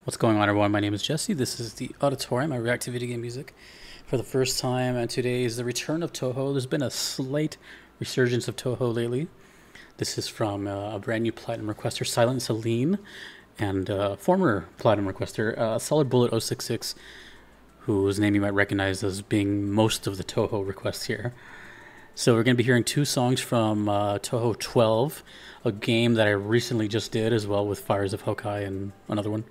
What's going on, everyone? My name is Jesse. This is the Auditorium. I react to video game music for the first time, and today is the return of Touhou. There's been a slight resurgence of Touhou lately. This is from a brand new Platinum requester, Silent Celine, and former Platinum requester, Solid Bullet 066, whose name you might recognize as being most of the Touhou requests here. So we're going to be hearing two songs from Touhou 12, a game that I recently just did as well with Fires of Hokai and another one.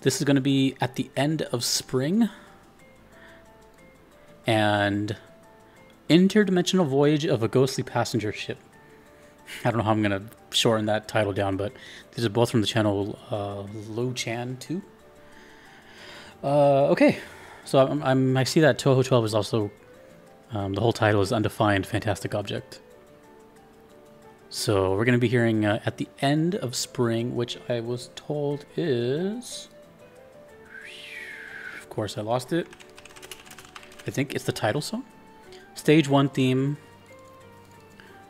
This is going to be At the End of Spring and Interdimensional Voyage of a Ghostly Passenger Ship. I don't know how I'm going to shorten that title down, but these are both from the channel Lo Chan 2. Okay, so I see that Touhou 12 is also, the whole title is Undefined Fantastic Object. So we're going to be hearing At the End of Spring, which I was told is... Of course, I lost it. I think it's the title song. Stage 1 theme.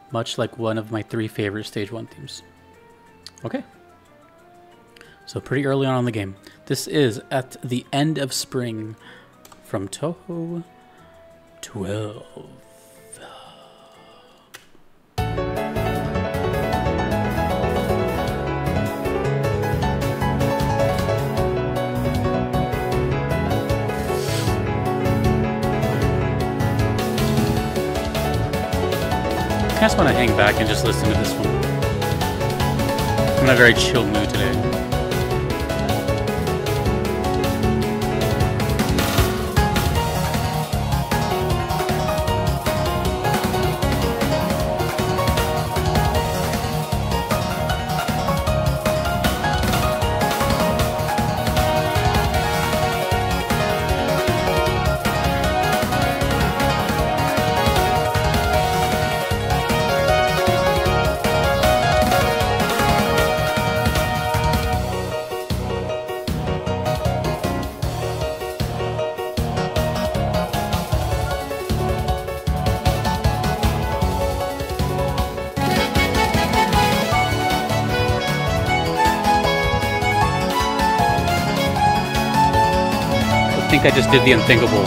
Much like one of my 3 favorite Stage 1 themes. Okay. So pretty early on in the game. This is At the End of Spring from Touhou 12. I just want to hang back and just listen to this one. I'm in a very chill mood today. I think I just did the unthinkable.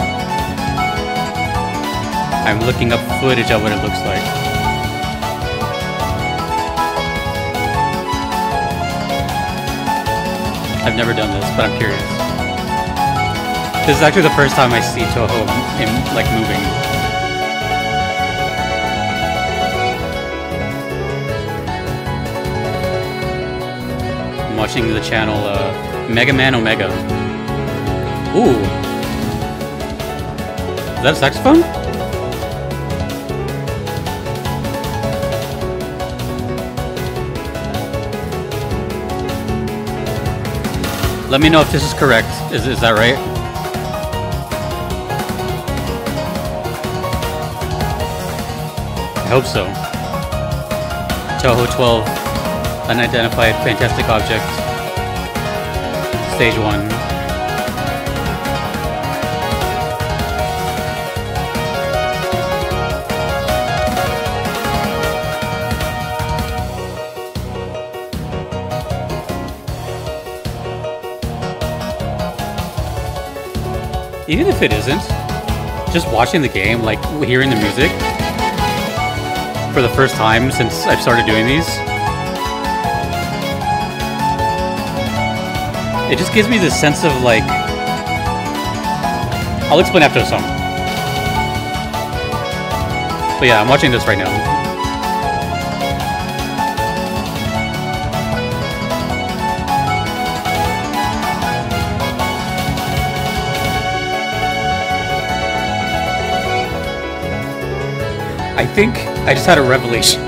I'm looking up footage of what it looks like. I've never done this, but I'm curious. This is actually the first time I see Touhou like moving. I'm watching the channel Mega Man Omega. Ooh. Is that a saxophone? Let me know if this is correct. Is that right? I hope so. Touhou 12, Unidentified Fantastic Object, Stage 1. Even if it isn't, just watching the game, like hearing the music for the first time since I've started doing these, it just gives me this sense of like, I'll explain after the song. But yeah, I'm watching this right now. I think I just had a revelation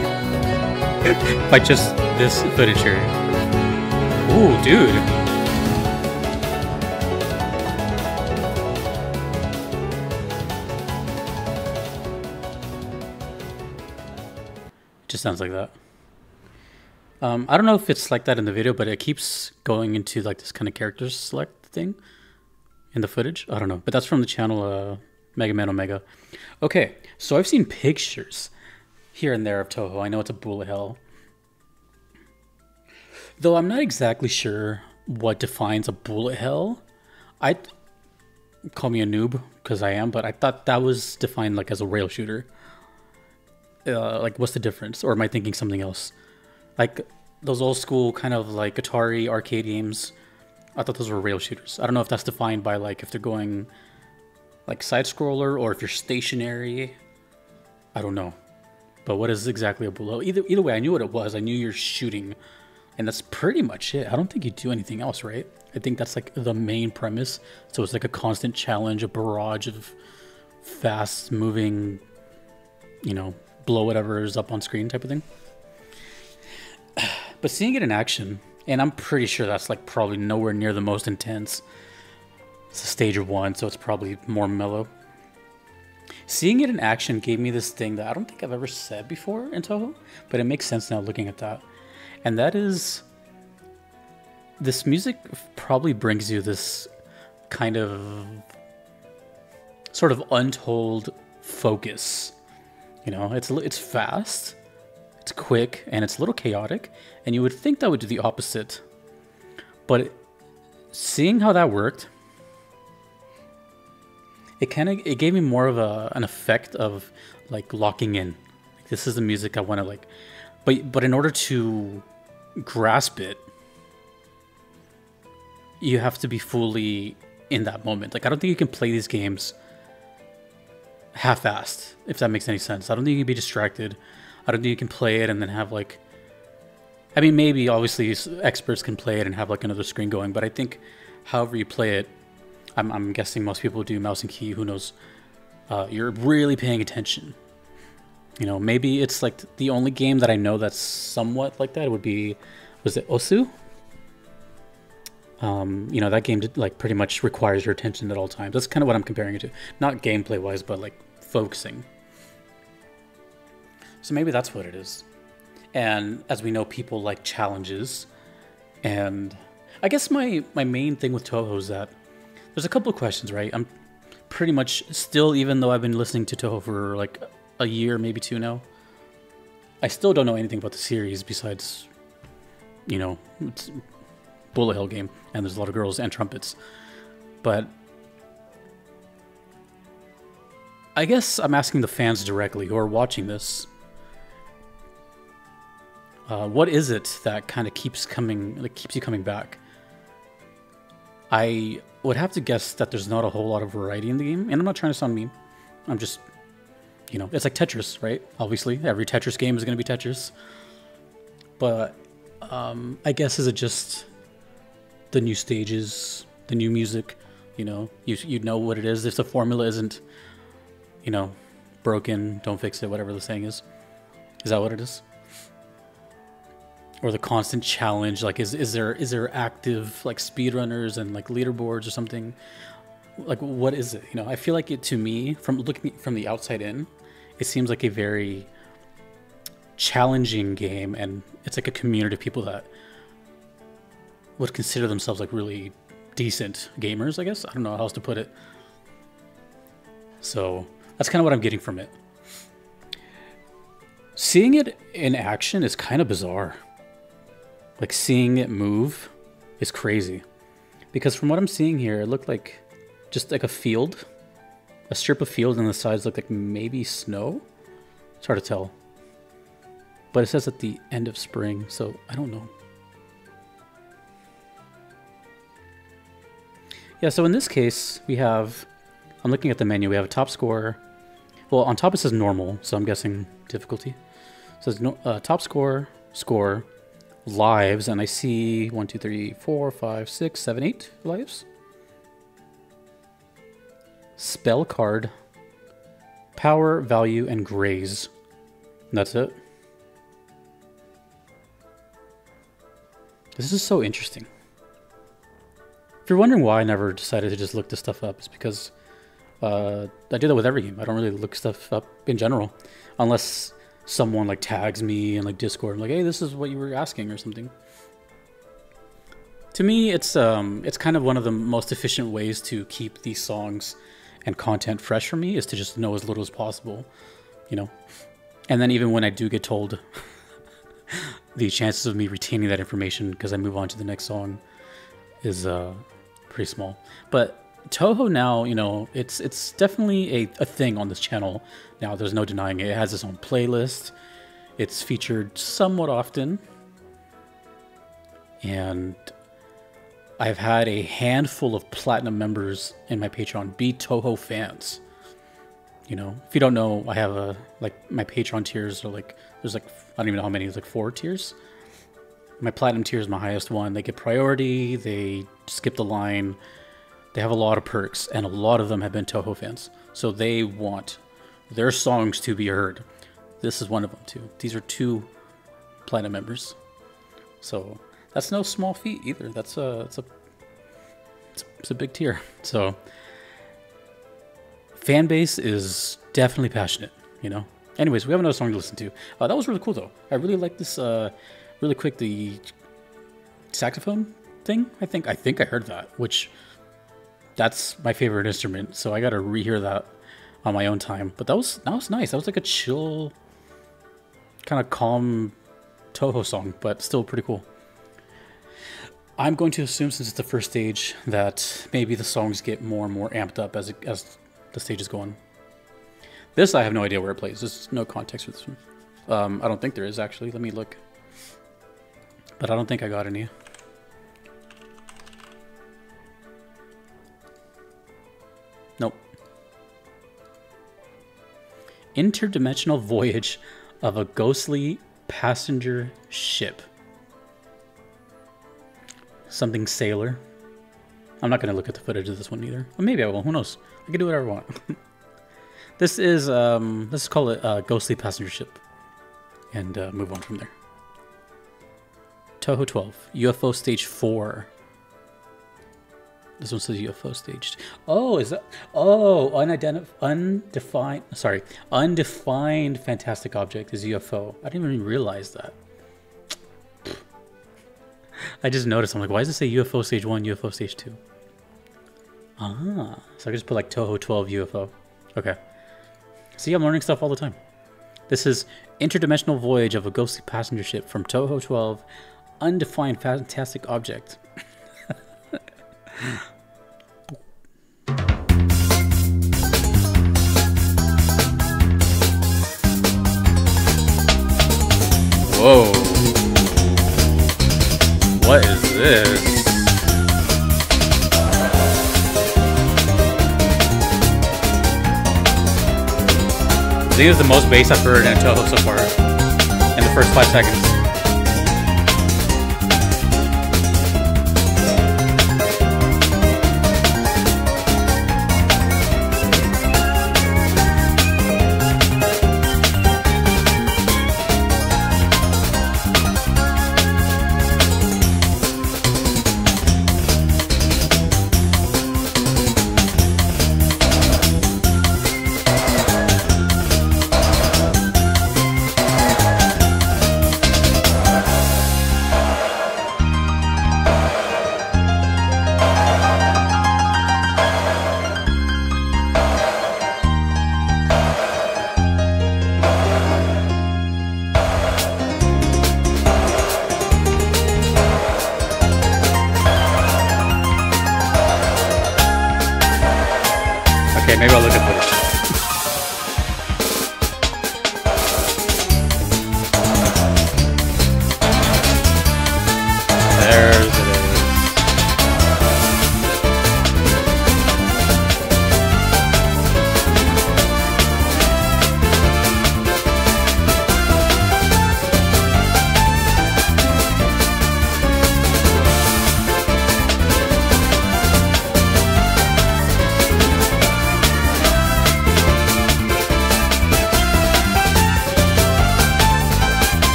by just this footage here. Ooh, dude. It just sounds like that. I don't know if it's like that in the video, but it keeps going into like this kind of character select thing in the footage. I don't know, but that's from the channel Mega Man Omega. Okay, so I've seen pictures here and there of Touhou. I know it's a bullet hell. Though I'm not exactly sure what defines a bullet hell. I call me a noob because I am, but I thought that was defined like as a rail shooter. Like, what's the difference? Or am I thinking something else? Like those old school kind of like Atari arcade games. I thought those were rail shooters. I don't know if that's defined by like if they're going like side scroller or if you're stationary. I don't know. But what is exactly a bullet? Either way, I knew what it was. I knew you're shooting, and that's pretty much it. I don't think you do anything else, right? I think that's like the main premise. So it's like a constant challenge, a barrage of fast moving, you know, blow whatever is up on screen type of thing. But seeing it in action, and I'm pretty sure that's like probably nowhere near the most intense. It's a stage of 1, so it's probably more mellow. Seeing it in action gave me this thing that I don't think I've ever said before in Touhou, but it makes sense now looking at that. And that is, this music probably brings you this kind of sort of untold focus. You know, it's fast, it's quick, and it's a little chaotic, and you would think that would do the opposite. But seeing how that worked, it gave me more of an effect of like locking in. Like, this is the music I want to like, but in order to grasp it, you have to be fully in that moment. Like, I don't think you can play these games half-assed, if that makes any sense. I don't think you can be distracted. I don't think you can play it and then have like, I mean, maybe obviously experts can play it and have like another screen going, but I think however you play it, I'm guessing most people do mouse and key, who knows, you're really paying attention. You know, maybe it's like the only game that I know that's somewhat like that would be, was it Osu? You know, that game like pretty much requires your attention at all times. That's kind of what I'm comparing it to. Not gameplay wise, but like focusing. So maybe that's what it is. And as we know, people like challenges. And I guess my main thing with Touhou is that there's a couple of questions, right? I'm pretty much still, even though I've been listening to Touhou for like a year, maybe 2 now, I still don't know anything about the series besides, you know, it's bullet hell game, and there's a lot of girls and trumpets. But I guess I'm asking the fans directly who are watching this, what is it that kind of keeps you coming back? I would have to guess that there's not a whole lot of variety in the game, and I'm not trying to sound mean. I'm just, you know, it's like Tetris, right? Obviously, every Tetris game is going to be Tetris. But I guess, is it just the new stages, the new music? You know, you know what it is. If the formula isn't, you know, broken, don't fix it, whatever the saying is. Is that what it is? Or the constant challenge, like is there active like speedrunners and like leaderboards or something? Like, what is it? You know, I feel like it, to me, from looking from the outside in, it seems like a very challenging game, and it's like a community of people that would consider themselves like really decent gamers, I guess. I don't know how else to put it. So that's kind of what I'm getting from it. Seeing it in action is kind of bizarre. Like, seeing it move is crazy. Because from what I'm seeing here, it looked like just like a field. A strip of field, and the sides look like maybe snow. It's hard to tell. But it says at the end of spring, so I don't know. Yeah, so in this case, we have, I'm looking at the menu, we have a top score. Well, on top it says normal, so I'm guessing difficulty. It says top score, score, lives, and I see 1, 2, 3, 4, 5, 6, 7, 8 lives. Spell card, power, value, and graze. And that's it. This is so interesting. If you're wondering why I never decided to just look this stuff up, it's because I do that with every game. I don't really look stuff up in general, unless someone like tags me in like Discord. I'm like, hey, this is what you were asking or something. To me, it's kind of one of the most efficient ways to keep these songs and content fresh for me, is to just know as little as possible, you know. And then even when I do get told, the chances of me retaining that information because I move on to the next song is pretty small. But Touhou now, you know, it's definitely a thing on this channel now. There's no denying it. It has its own playlist. It's featured somewhat often. And I've had a handful of platinum members in my Patreon be Touhou fans. You know, if you don't know, I have a, like, my Patreon tiers are like, there's like, I don't even know how many, there's like 4 tiers. My platinum tier is my highest one. They get priority, they skip the line, they have a lot of perks, and a lot of them have been Touhou fans. So they want their songs to be heard. This is one of them too. These are 2 platinum members. So that's no small feat either. It's a big tier. So fan base is definitely passionate, you know. Anyways, we have another song to listen to. That was really cool though. I really like this. Really quick, the saxophone thing. I think I heard that, which that's my favorite instrument. So I got to rehear that on my own time. But that was nice. That was like a chill, kind of calm Touhou song, but still pretty cool. I'm going to assume, since it's the first stage, that maybe the songs get more and more amped up as the stages go on. This, I have no idea where it plays. There's no context for this one. I don't think there is, actually. Let me look. But I don't think I got any. Nope. Interdimensional voyage of a ghostly passenger ship. Something sailor. I'm not going to look at the footage of this one either. Or maybe I will. Who knows? I can do whatever I want. This is, let's call it a ghostly passenger ship. And move on from there. Touhou 12. UFO Stage 4. This one says UFO Stage. Oh, is that... Oh, undefined fantastic object is UFO. I didn't even realize that. I just noticed. I'm like, why does it say UFO Stage 1, UFO Stage 2? Ah, so I can just put like Touhou 12 UFO. Okay. See, I'm learning stuff all the time. This is Interdimensional Voyage of a Ghostly Passenger Ship from Touhou 12, Undefined Fantastic Object. Whoa. What is this? I think it's the most bass I've heard in Touhou so far in the first 5 seconds. Okay, maybe I'll look at footage. There's it is.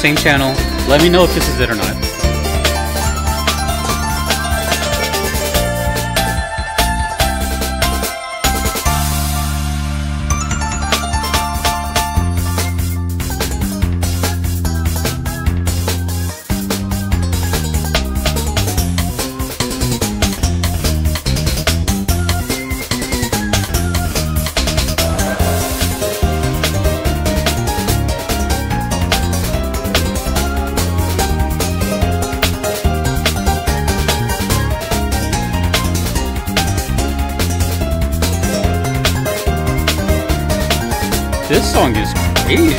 Same channel. Let me know if this is it or not. This song is crazy.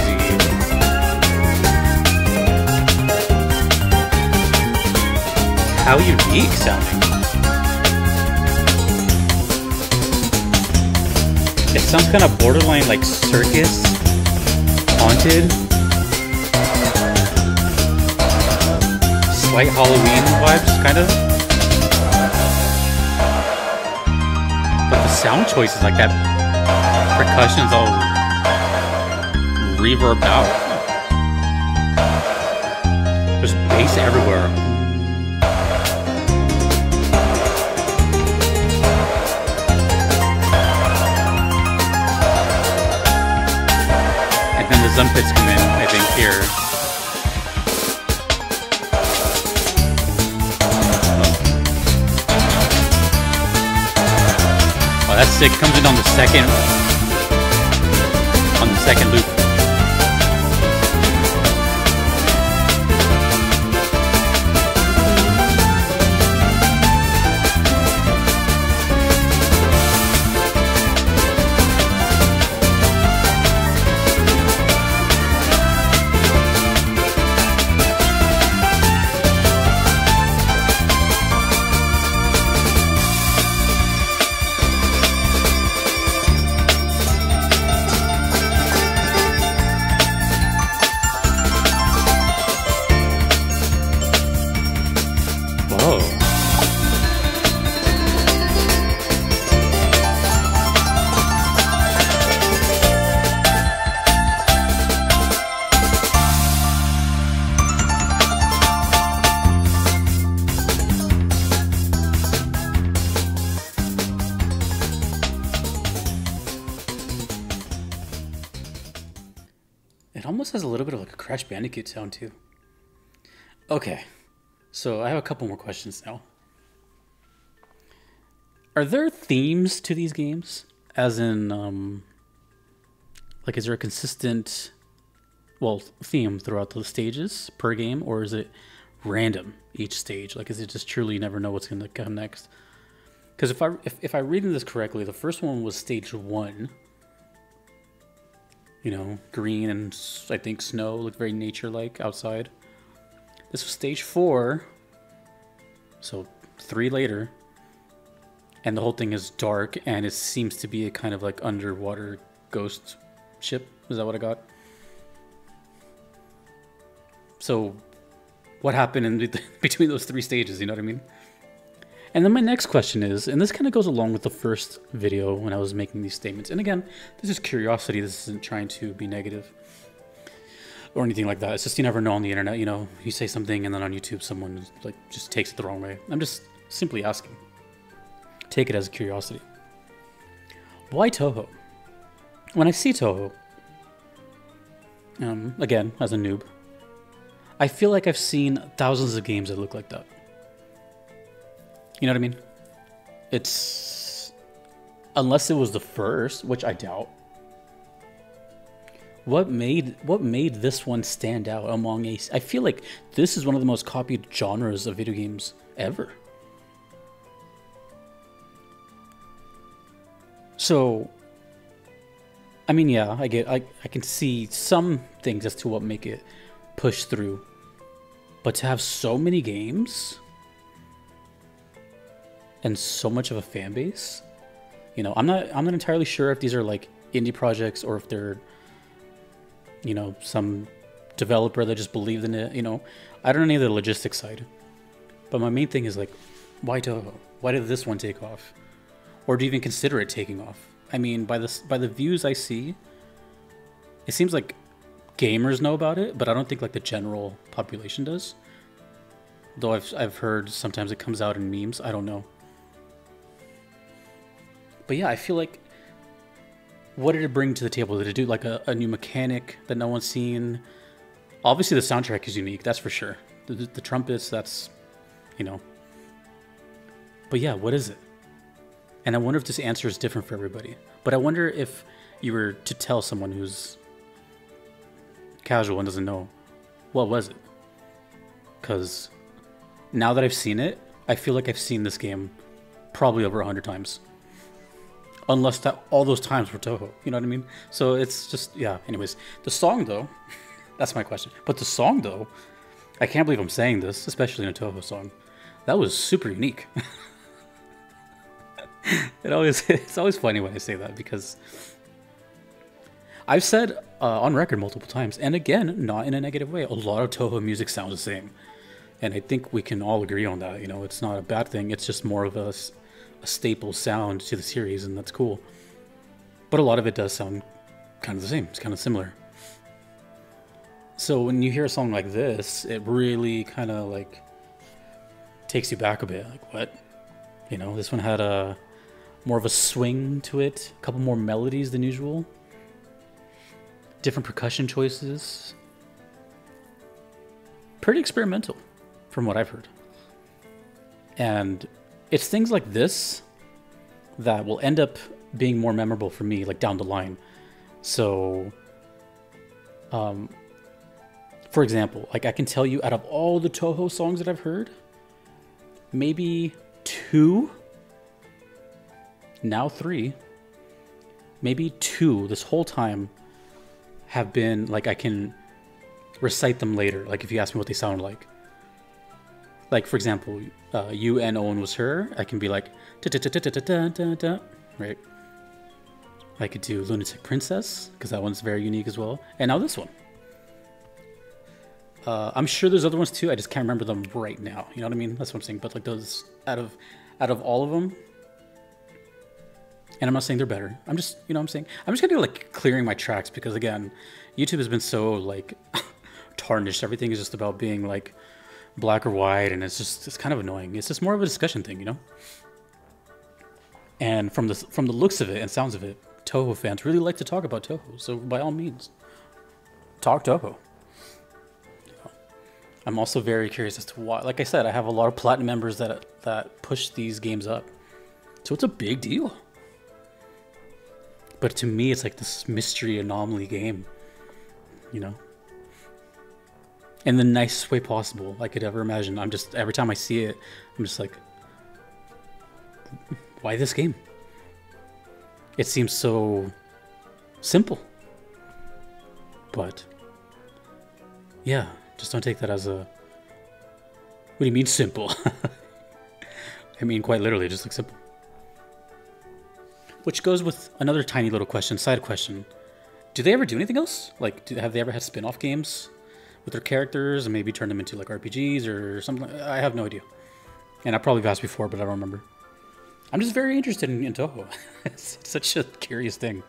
How unique sounding. It sounds kind of borderline like circus, haunted, slight Halloween vibes, kind of. But the sound choices, like that percussion's all reverb out. There's bass everywhere. And then the Zumpits come in, I think, here. Oh, that's sick. Comes in on the second loop. It almost has a little bit of like a Crash Bandicoot sound too. Okay, so I have a couple more questions now. Are there themes to these games? As in, like, is there a consistent, well, theme throughout the stages per game, or is it random each stage? Like, is it just truly you never know what's going to come next? Because if I read this correctly, the first one was stage 1. You know, green and I think snow, looked very nature-like outside. This was stage 4, so 3 later. And the whole thing is dark, and it seems to be a kind of like underwater ghost ship. Is that what I got? So, what happened in between those 3 stages, you know what I mean? And then my next question is, and this kind of goes along with the first video when I was making these statements. And again, this is curiosity. This isn't trying to be negative or anything like that. It's just you never know on the internet, you know, you say something and then on YouTube someone like just takes it the wrong way. I'm just simply asking. Take it as a curiosity. Why Touhou? When I see Touhou, again, as a noob, I feel like I've seen thousands of games that look like that. You know what I mean? It's... Unless it was the first, which I doubt. What made this one stand out among a... I feel like this is one of the most copied genres of video games ever. So... I mean, yeah, I can see some things as to what make it push through. But to have so many games... and so much of a fan base, you know, I'm not entirely sure if these are like indie projects or if they're, you know, some developer that just believed in it. You know, I don't know any of the logistics side, but my main thing is like, why Touhou? Why did this one take off, or do you even consider it taking off? I mean, by the views I see, it seems like gamers know about it, but I don't think like the general population does. Though I've heard sometimes it comes out in memes. I don't know. But yeah, I feel like, what did it bring to the table? Did it do like a new mechanic that no one's seen? Obviously the soundtrack is unique, that's for sure. The trumpets, that's, you know. But yeah, what is it? And I wonder if this answer is different for everybody. But I wonder if you were to tell someone who's casual and doesn't know, what was it? Because now that I've seen it, I feel like I've seen this game probably over 100 times. unless that all those times were Touhou. You know what I mean? So it's just, yeah. Anyways, the song though, that's my question. But the song though, I can't believe I'm saying this, especially in a Touhou song. That was super unique. It's always funny when I say that, because I've said on record multiple times, and again, not in a negative way, a lot of Touhou music sounds the same. And I think we can all agree on that. You know, it's not a bad thing. It's just more of a staple sound to the series, and that's cool. But a lot of it does sound kind of the same. It's kind of similar. So when you hear a song like this, it really kind of like takes you back a bit. Like, what? You know, this one had a more of a swing to it, a couple more melodies than usual, different percussion choices. Pretty experimental from what I've heard. And it's things like this that will end up being more memorable for me, like down the line. So, for example, like I can tell you, out of all the Touhou songs that I've heard, maybe 2, now 3, maybe 2 this whole time have been like, I can recite them later. Like if you ask me what they sound like. Like for example, You and Owen Was Her, I can be like, right? I could do Lunatic Princess, because that one's very unique as well. And now this one. I'm sure there's other ones too, I just can't remember them right now. You know what I mean? That's what I'm saying. But like those, out of all of them, and I'm not saying they're better. I'm just, you know what I'm saying? I'm just gonna be like clearing my tracks, because again, YouTube has been so like tarnished. Everything is just about being like black or white, and it's kind of annoying. It's just more of a discussion thing, you know? And from the looks of it and sounds of it, Touhou fans really like to talk about Touhou. So by all means, talk Touhou. I'm also very curious as to why. Like I said, I have a lot of platinum members that push these games up, so it's a big deal. But to me, it's like this mystery anomaly game, you know, in the nicest way possible I could ever imagine. I'm just, every time I see it, I'm just like, why this game? It seems so simple, but yeah. Just don't take that as a... What do you mean simple? I mean quite literally, just like simple. Which goes with another tiny little question, side question. Do they ever do anything else? Like, have they ever had spin-off games with their characters and maybe turn them into like RPGs or something? I have no idea. And I probably asked before, but I don't remember. I'm just very interested in Touhou. It's such a curious thing.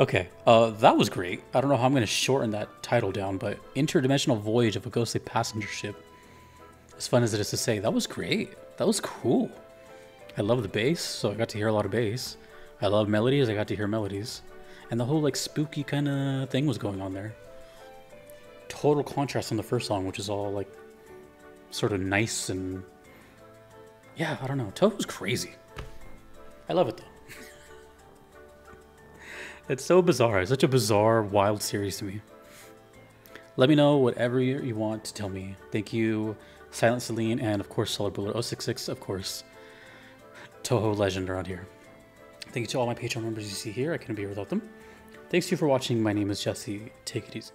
Okay, that was great. I don't know how I'm going to shorten that title down, but Interdimensional Voyage of a Ghostly Passenger Ship. As fun as it is to say, that was great. That was cool. I love the bass, so I got to hear a lot of bass. I love melodies, I got to hear melodies. And the whole like spooky kind of thing was going on there. Total contrast on the first song, which is all like sort of nice and... Yeah, I don't know. Touhou's crazy. I love it though. It's so bizarre. It's such a bizarre, wild series to me. Let me know whatever you want to tell me. Thank you, Silent Celine, and of course, Solid Bullet 066, of course, Touhou legend around here. Thank you to all my Patreon members you see here. I couldn't be here without them. Thanks to you for watching. My name is Jesse. Take it easy.